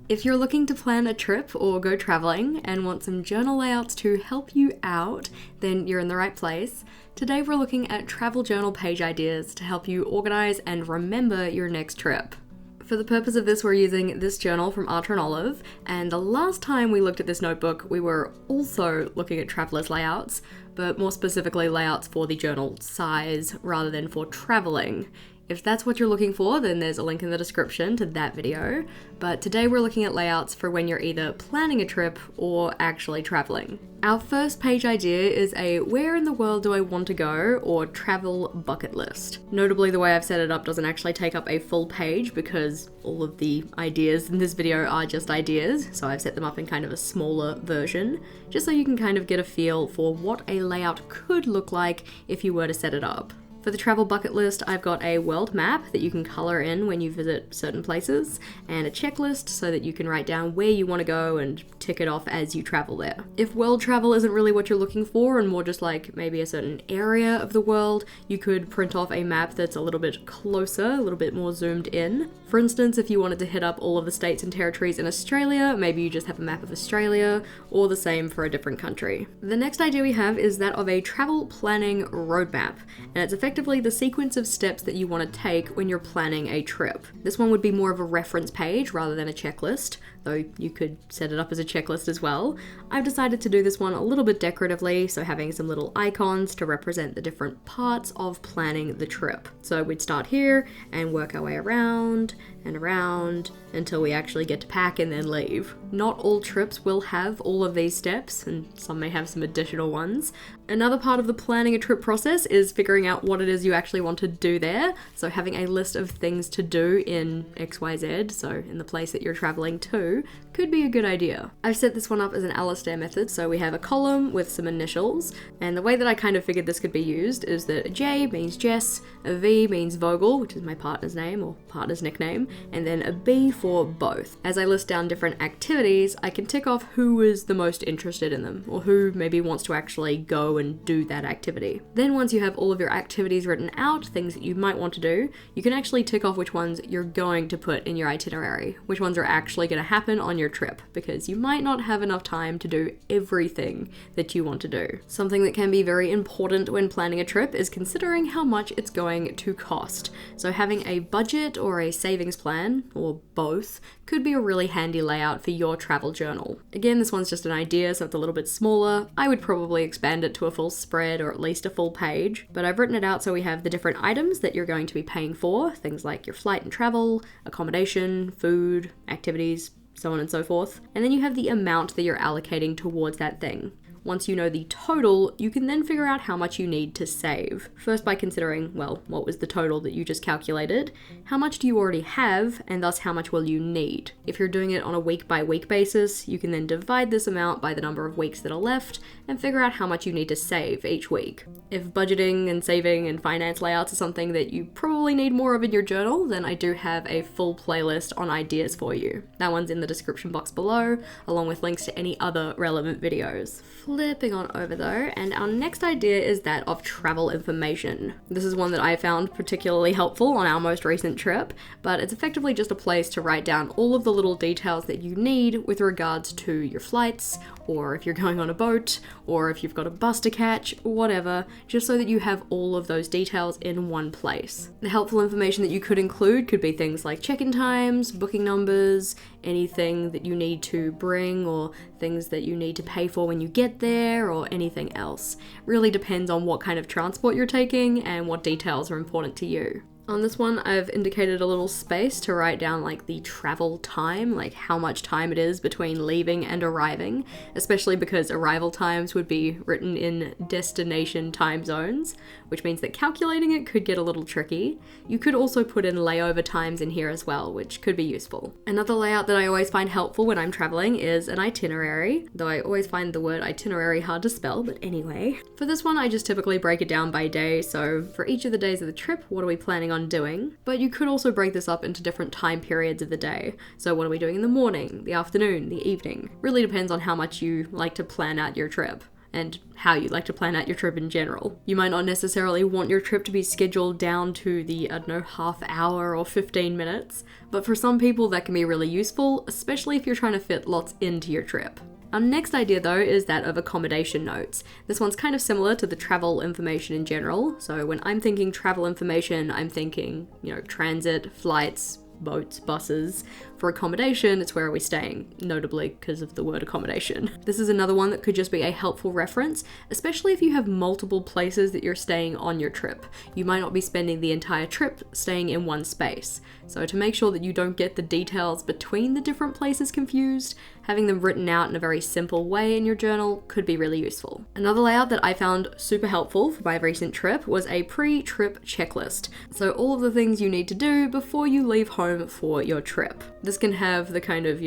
If you're looking to plan a trip or go traveling and want some journal layouts to help you out, then you're in the right place. Today we're looking at travel journal page ideas to help you organize and remember your next trip. For the purpose of this, we're using this journal from Archer and Olive, and the last time we looked at this notebook, we were also looking at traveler's layouts, but more specifically layouts for the journal size rather than for traveling. If that's what you're looking for, then there's a link in the description to that video, but today we're looking at layouts for when you're either planning a trip or actually traveling. Our first page idea is a where in the world do I want to go or travel bucket list. Notably, the way I've set it up doesn't actually take up a full page because all of the ideas in this video are just ideas, so I've set them up in kind of a smaller version, just so you can kind of get a feel for what a layout could look like if you were to set it up. For the travel bucket list, I've got a world map that you can colour in when you visit certain places, and a checklist so that you can write down where you want to go and tick it off as you travel there. If world travel isn't really what you're looking for and more just like maybe a certain area of the world, you could print off a map that's a little bit closer, a little bit more zoomed in. For instance, if you wanted to hit up all of the states and territories in Australia, maybe you just have a map of Australia, or the same for a different country. The next idea we have is that of a travel planning roadmap, and it's effectively the sequence of steps that you want to take when you're planning a trip. This one would be more of a reference page rather than a checklist, though you could set it up as a checklist as well. I've decided to do this one a little bit decoratively, so having some little icons to represent the different parts of planning the trip. So we'd start here and work our way around and around until we actually get to pack and then leave. Not all trips will have all of these steps, and some may have some additional ones. Another part of the planning a trip process is figuring out what it is you actually want to do there. So having a list of things to do in XYZ, so in the place that you're traveling to, could be a good idea. I've set this one up as an Alistair method, so we have a column with some initials, and the way that I kind of figured this could be used is that a J means Jess, a V means Vogel, which is my partner's name or partner's nickname, and then a B for both. As I list down different activities, I can tick off who is the most interested in them, or who maybe wants to actually go and do that activity. Then once you have all of your activities written out, things that you might want to do, you can actually tick off which ones you're going to put in your itinerary, which ones are actually going to happen on your trip, because you might not have enough time to do everything that you want to do. Something that can be very important when planning a trip is considering how much it's going to cost. So having a budget or a savings plan, or both, could be a really handy layout for your travel journal. Again, this one's just an idea, so it's a little bit smaller. I would probably expand it to a full spread or at least a full page, but I've written it out so we have the different items that you're going to be paying for, things like your flight and travel, accommodation, food, activities, so on and so forth. And then you have the amount that you're allocating towards that thing. Once you know the total, you can then figure out how much you need to save. First by considering, well, what was the total that you just calculated? How much do you already have, and thus how much will you need? If you're doing it on a week-by-week basis, you can then divide this amount by the number of weeks that are left and figure out how much you need to save each week. If budgeting and saving and finance layouts are something that you probably need more of in your journal, then I do have a full playlist on ideas for you. That one's in the description box below, along with links to any other relevant videos. Flipping on over though, and our next idea is that of travel information. This is one that I found particularly helpful on our most recent trip, but it's effectively just a place to write down all of the little details that you need with regards to your flights, or if you're going on a boat, or if you've got a bus to catch, whatever, just so that you have all of those details in one place. The helpful information that you could include could be things like check-in times, booking numbers, anything that you need to bring, or things that you need to pay for when you get there, or anything else. Really depends on what kind of transport you're taking and what details are important to you. On this one, I've indicated a little space to write down like the travel time, like how much time it is between leaving and arriving, especially because arrival times would be written in destination time zones, which means that calculating it could get a little tricky. You could also put in layover times in here as well, which could be useful. Another layout that I always find helpful when I'm traveling is an itinerary, though I always find the word itinerary hard to spell, but anyway. For this one, I just typically break it down by day, so for each of the days of the trip, what are we planning on doing? But you could also break this up into different time periods of the day. So what are we doing in the morning, the afternoon, the evening? Really depends on how much you like to plan out your trip. and how you'd like to plan out your trip in general. You might not necessarily want your trip to be scheduled down to the, I don't know, half hour or 15 minutes, but for some people that can be really useful, especially if you're trying to fit lots into your trip. Our next idea though is that of accommodation notes. This one's kind of similar to the travel information in general. So when I'm thinking travel information, I'm thinking, transit, flights, boats, buses. For accommodation, it's where are we staying, notably because of the word accommodation. This is another one that could just be a helpful reference, especially if you have multiple places that you're staying on your trip. You might not be spending the entire trip staying in one space. So to make sure that you don't get the details between the different places confused, having them written out in a very simple way in your journal could be really useful. Another layout that I found super helpful for my recent trip was a pre-trip checklist. So all of the things you need to do before you leave home for your trip. This can have the kind of,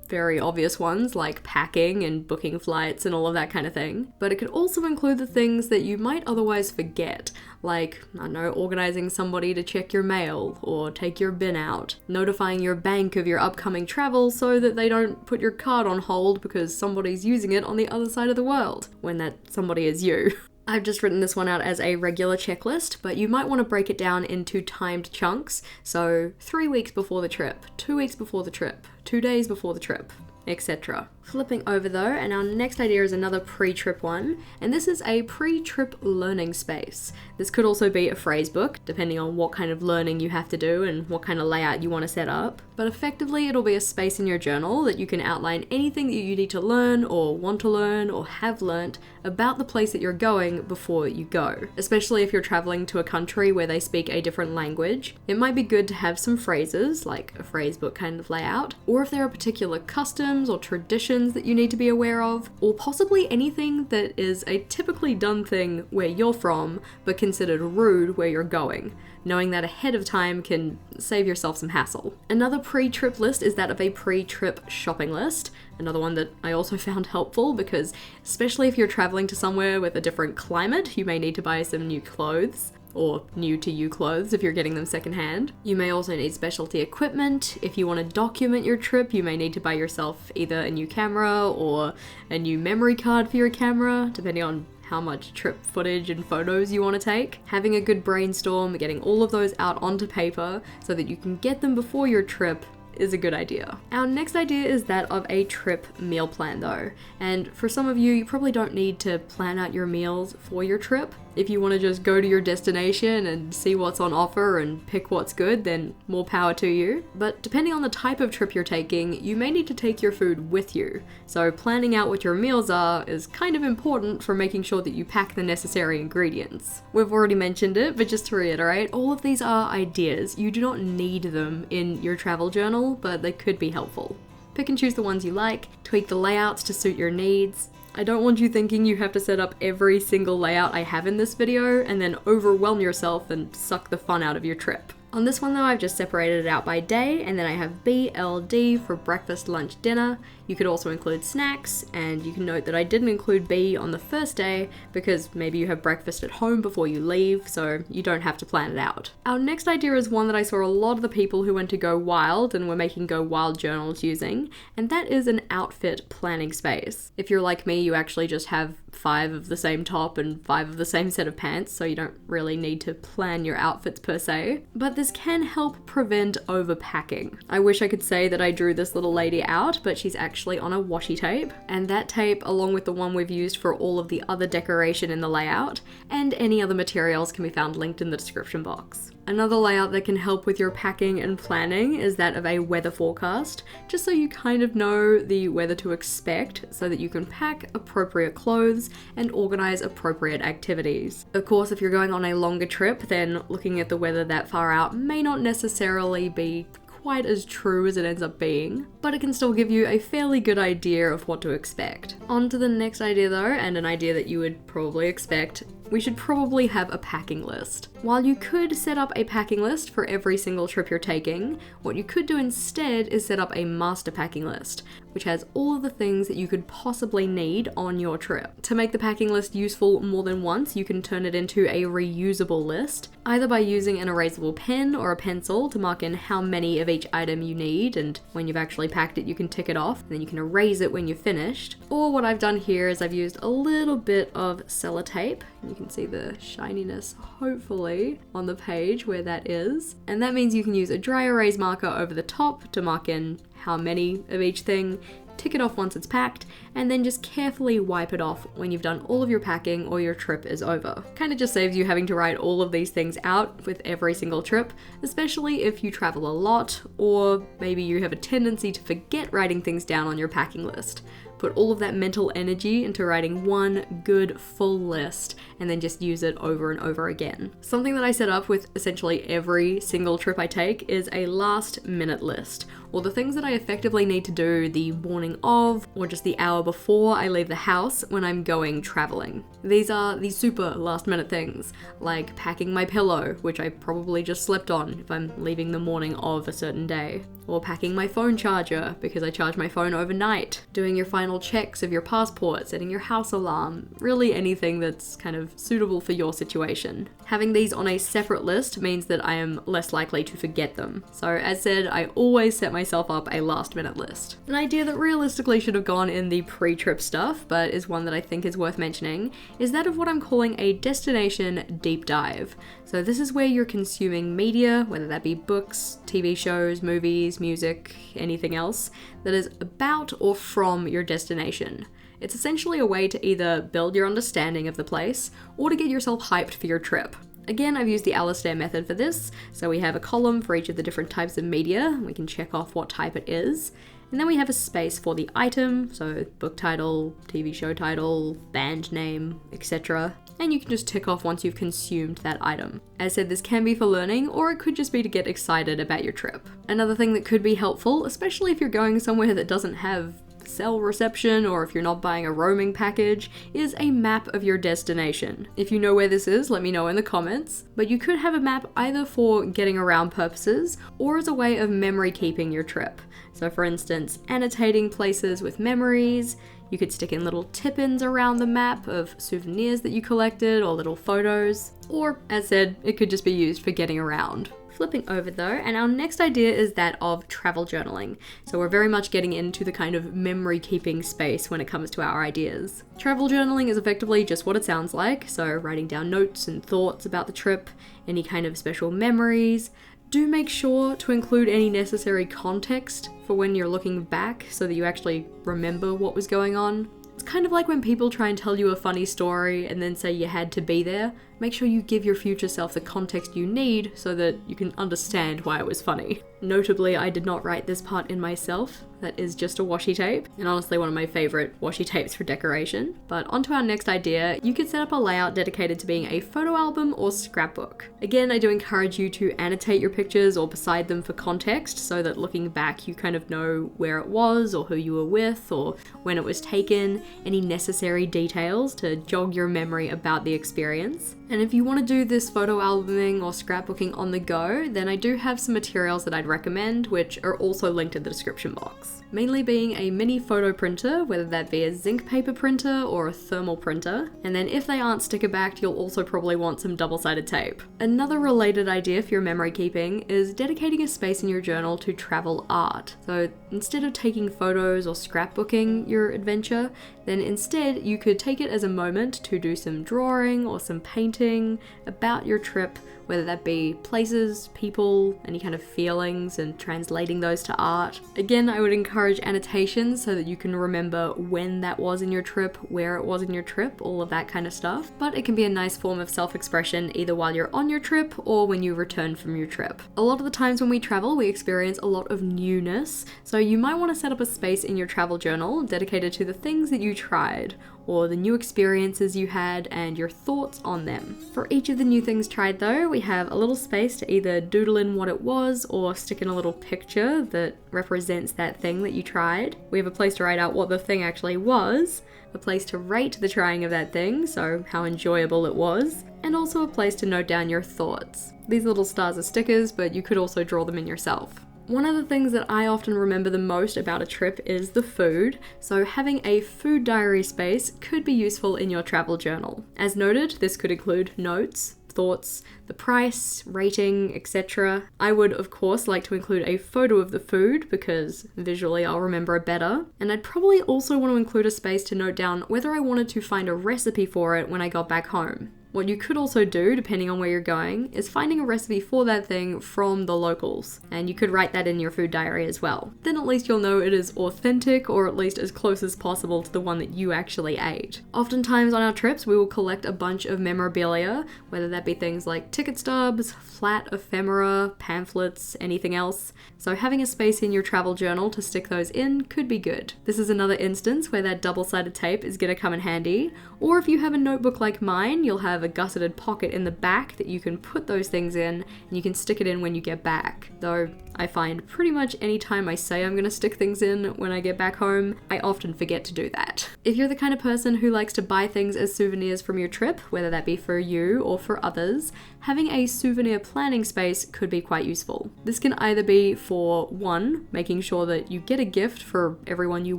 very obvious ones like packing and booking flights and all of that kind of thing. But it could also include the things that you might otherwise forget, like, I don't know, organizing somebody to check your mail or take your bin out, notifying your bank of your upcoming travel so that they don't put your card on hold because somebody's using it on the other side of the world, when that somebody is you. I've just written this one out as a regular checklist, but you might want to break it down into timed chunks. So 3 weeks before the trip, 2 weeks before the trip, 2 days before the trip, etc. Flipping over though, and our next idea is another pre-trip one, and this is a pre-trip learning space. This could also be a phrase book, depending on what kind of learning you have to do and what kind of layout you want to set up. But effectively, it'll be a space in your journal that you can outline anything that you need to learn or want to learn or have learnt about the place that you're going before you go. Especially if you're traveling to a country where they speak a different language, it might be good to have some phrases, like a phrase book kind of layout, or if there are particular customs or traditions that you need to be aware of, or possibly anything that is a typically done thing where you're from, but considered rude where you're going. Knowing that ahead of time can save yourself some hassle. Another pre-trip list is that of a pre-trip shopping list. Another one that I also found helpful because especially if you're traveling to somewhere with a different climate, you may need to buy some new clothes. Or new to you clothes if you're getting them secondhand. You may also need specialty equipment. If you want to document your trip, you may need to buy yourself either a new camera or a new memory card for your camera, depending on how much trip footage and photos you want to take. Having a good brainstorm, getting all of those out onto paper so that you can get them before your trip is a good idea. Our next idea is that of a trip meal plan though. And for some of you, you probably don't need to plan out your meals for your trip. If you want to just go to your destination and see what's on offer and pick what's good, then more power to you. But depending on the type of trip you're taking, you may need to take your food with you. So planning out what your meals are is kind of important for making sure that you pack the necessary ingredients. We've already mentioned it, but just to reiterate, all of these are ideas. You do not need them in your travel journal, but they could be helpful. Pick and choose the ones you like, tweak the layouts to suit your needs. I don't want you thinking you have to set up every single layout I have in this video and then overwhelm yourself and suck the fun out of your trip. On this one though, I've just separated it out by day, and then I have BLD for breakfast, lunch, dinner. You could also include snacks, and you can note that I didn't include B on the first day because maybe you have breakfast at home before you leave, so you don't have to plan it out. Our next idea is one that I saw a lot of the people who went to Go Wild and were making Go Wild journals using, and that is an outfit planning space. If you're like me, you actually just have 5 of the same top and 5 of the same set of pants, so you don't really need to plan your outfits per se. But this can help prevent overpacking. I wish I could say that I drew this little lady out, but she's actually on a washi tape, and that tape, along with the one we've used for all of the other decoration in the layout, and any other materials, can be found linked in the description box. Another layout that can help with your packing and planning is that of a weather forecast, just so you kind of know the weather to expect so that you can pack appropriate clothes and organize appropriate activities. Of course, if you're going on a longer trip, then looking at the weather that far out may not necessarily be quite as true as it ends up being, but it can still give you a fairly good idea of what to expect. On to the next idea though, and an idea that you would probably expect. we should probably have a packing list. While you could set up a packing list for every single trip you're taking, what you could do instead is set up a master packing list, which has all of the things that you could possibly need on your trip. To make the packing list useful more than once, you can turn it into a reusable list, either by using an erasable pen or a pencil to mark in how many of each item you need, and when you've actually packed it you can tick it off, and then you can erase it when you're finished. Or what I've done here is I've used a little bit of sellotape. You can see the shininess, hopefully, on the page where that is. And that means you can use a dry erase marker over the top to mark in how many of each thing, tick it off once it's packed, and then just carefully wipe it off when you've done all of your packing or your trip is over. Kind of just saves you having to write all of these things out with every single trip, especially if you travel a lot, or maybe you have a tendency to forget writing things down on your packing list. Put all of that mental energy into writing one good full list and then just use it over and over again. Something that I set up with essentially every single trip I take is a last minute list, or the things that I effectively need to do the morning of or just the hour before I leave the house when I'm going traveling. These are the super last minute things, like packing my pillow, which I probably just slept on if I'm leaving the morning of a certain day, or packing my phone charger because I charge my phone overnight, doing your final checks of your passport, setting your house alarm, really anything that's kind of suitable for your situation. Having these on a separate list means that I am less likely to forget them. So as said, I always set myself up a last minute list. An idea that realistically should have gone in the pre-trip stuff, but is one that I think is worth mentioning, is that of what I'm calling a destination deep dive. So this is where you're consuming media, whether that be books, TV shows, movies, music, anything else, that is about or from your destination. It's essentially a way to either build your understanding of the place or to get yourself hyped for your trip. Again, I've used the Alistair method for this, so we have a column for each of the different types of media, we can check off what type it is, and then we have a space for the item, so book title, TV show title, band name, etc. And you can just tick off once you've consumed that item. As said, this can be for learning, or it could just be to get excited about your trip. Another thing that could be helpful, especially if you're going somewhere that doesn't have cell reception or if you're not buying a roaming package, is a map of your destination. If you know where this is, let me know in the comments. But you could have a map either for getting around purposes or as a way of memory keeping your trip. So for instance, annotating places with memories. You could stick in little tip-ins around the map of souvenirs that you collected or little photos. Or, as said, it could just be used for getting around. Flipping over though, and our next idea is that of travel journaling. So we're very much getting into the kind of memory keeping space when it comes to our ideas. Travel journaling is effectively just what it sounds like, so writing down notes and thoughts about the trip, any kind of special memories. Do make sure to include any necessary context for when you're looking back so that you actually remember what was going on. It's kind of like when people try and tell you a funny story and then say you had to be there. Make sure you give your future self the context you need so that you can understand why it was funny. Notably, I did not write this part in myself. That is just a washi tape, and honestly one of my favorite washi tapes for decoration. But onto our next idea, you could set up a layout dedicated to being a photo album or scrapbook. Again, I do encourage you to annotate your pictures or beside them for context so that looking back you kind of know where it was or who you were with or when it was taken, any necessary details to jog your memory about the experience. And if you want to do this photo albuming or scrapbooking on the go, then I do have some materials that I'd recommend, which are also linked in the description box. Mainly being a mini photo printer, whether that be a zinc paper printer or a thermal printer. And then if they aren't sticker backed, you'll also probably want some double-sided tape. Another related idea for your memory keeping is dedicating a space in your journal to travel art. So instead of taking photos or scrapbooking your adventure, then instead you could take it as a moment to do some drawing or some painting about your trip, whether that be places, people, any kind of feelings, and translating those to art. Again, I would encourage annotations so that you can remember when that was in your trip, where it was in your trip, all of that kind of stuff. But it can be a nice form of self-expression either while you're on your trip or when you return from your trip. A lot of the times when we travel, we experience a lot of newness, so you might want to set up a space in your travel journal dedicated to the things that you tried, or the new experiences you had and your thoughts on them. For each of the new things tried though, we have a little space to either doodle in what it was or stick in a little picture that represents that thing that you tried. We have a place to write out what the thing actually was, a place to rate the trying of that thing, so how enjoyable it was, and also a place to note down your thoughts. These little stars are stickers, but you could also draw them in yourself. One of the things that I often remember the most about a trip is the food, so having a food diary space could be useful in your travel journal. As noted, this could include notes, thoughts, the price, rating, etc. I would of course like to include a photo of the food because visually I'll remember it better, and I'd probably also want to include a space to note down whether I wanted to find a recipe for it when I got back home. What you could also do, depending on where you're going, is finding a recipe for that thing from the locals, and you could write that in your food diary as well. Then at least you'll know it is authentic, or at least as close as possible to the one that you actually ate. Oftentimes on our trips, we will collect a bunch of memorabilia, whether that be things like ticket stubs, flat ephemera, pamphlets, anything else. So having a space in your travel journal to stick those in could be good. This is another instance where that double-sided tape is going to come in handy, or if you have a notebook like mine, you'll have a gusseted pocket in the back that you can put those things in, and you can stick it in when you get back. Though I find pretty much any time I say I'm gonna stick things in when I get back home, I often forget to do that. If you're the kind of person who likes to buy things as souvenirs from your trip, whether that be for you or for others, having a souvenir planning space could be quite useful. This can either be for 1, making sure that you get a gift for everyone you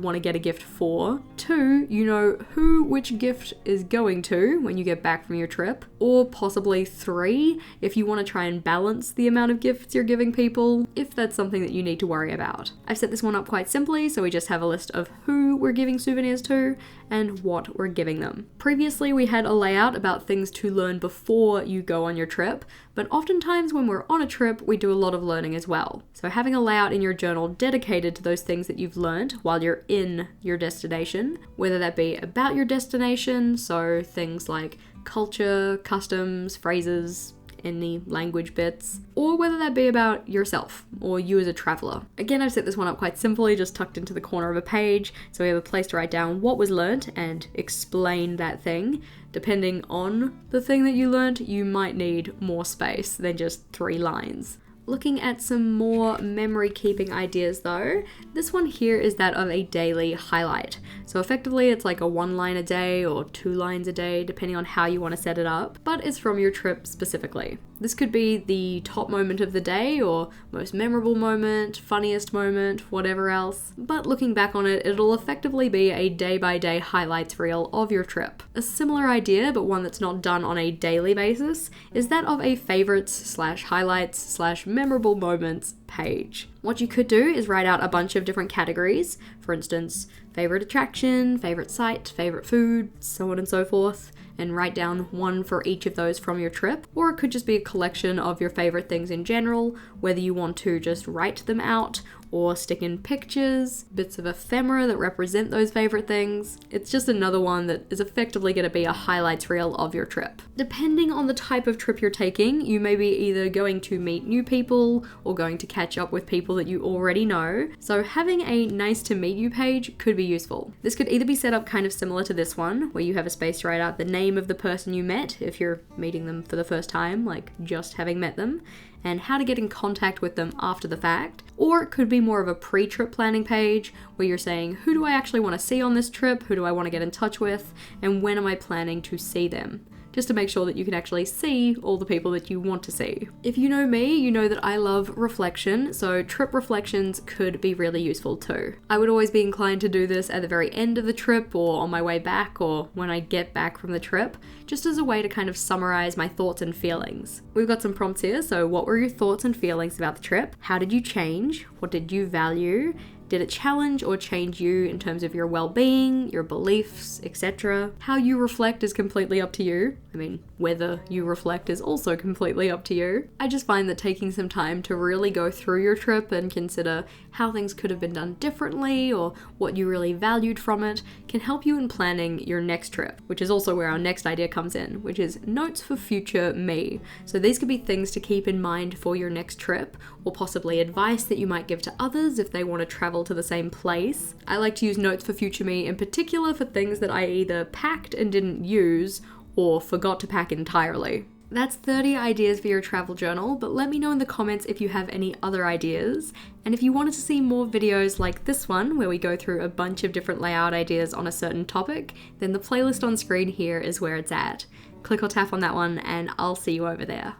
want to get a gift for, 2, you know who which gift is going to when you get back from your trip, or possibly 3, if you want to try and balance the amount of gifts you're giving people, if that's something that you need to worry about. I've set this one up quite simply, so we just have a list of who we're giving souvenirs to and what we're giving them. Previously, we had a layout about things to learn before you go on your trip, but oftentimes when we're on a trip, we do a lot of learning as well. So having a layout in your journal dedicated to those things that you've learned while you're in your destination, whether that be about your destination, so things like culture, customs, phrases, any language bits, or whether that be about yourself or you as a traveler. Again, I've set this one up quite simply, just tucked into the corner of a page, so we have a place to write down what was learnt and explain that thing. Depending on the thing that you learnt, you might need more space than just 3 lines. Looking at some more memory keeping ideas though, this one here is that of a daily highlight. So effectively it's like a 1 line a day or 2 lines a day, depending on how you want to set it up, but it's from your trip specifically. This could be the top moment of the day or most memorable moment, funniest moment, whatever else. But looking back on it, it'll effectively be a day-by-day highlights reel of your trip. A similar idea, but one that's not done on a daily basis, is that of a favorites/highlights/memorable moments page. What you could do is write out a bunch of different categories, for instance, favorite attraction, favorite site, favorite food, so on and so forth, and write down one for each of those from your trip. Or it could just be a collection of your favorite things in general, whether you want to just write them out or stick in pictures, bits of ephemera that represent those favorite things. It's just another one that is effectively going to be a highlights reel of your trip. Depending on the type of trip you're taking, you may be either going to meet new people or going to catch up with people that you already know, so having a nice to meet you page could be useful. This could either be set up kind of similar to this one, where you have a space to write out the name of the person you met if you're meeting them for the first time, like just having met them, and how to get in contact with them after the fact. Or it could be more of a pre-trip planning page where you're saying, who do I actually want to see on this trip? Who do I want to get in touch with? And when am I planning to see them? Just to make sure that you can actually see all the people that you want to see. If you know me, you know that I love reflection, so trip reflections could be really useful too. I would always be inclined to do this at the very end of the trip or on my way back or when I get back from the trip, just as a way to kind of summarize my thoughts and feelings. We've got some prompts here, so what were your thoughts and feelings about the trip? How did you change? What did you value? Did it challenge or change you in terms of your well-being, your beliefs, etc.? How you reflect is completely up to you. I mean, whether you reflect is also completely up to you. I just find that taking some time to really go through your trip and consider how things could have been done differently or what you really valued from it can help you in planning your next trip, which is also where our next idea comes in, which is notes for future me. So these could be things to keep in mind for your next trip, or possibly advice that you might give to others if they want to travel travel to the same place. I like to use notes for future me in particular for things that I either packed and didn't use or forgot to pack entirely. That's 30 ideas for your travel journal, but let me know in the comments if you have any other ideas. And if you wanted to see more videos like this one, where we go through a bunch of different layout ideas on a certain topic, then the playlist on screen here is where it's at. Click or tap on that one and I'll see you over there.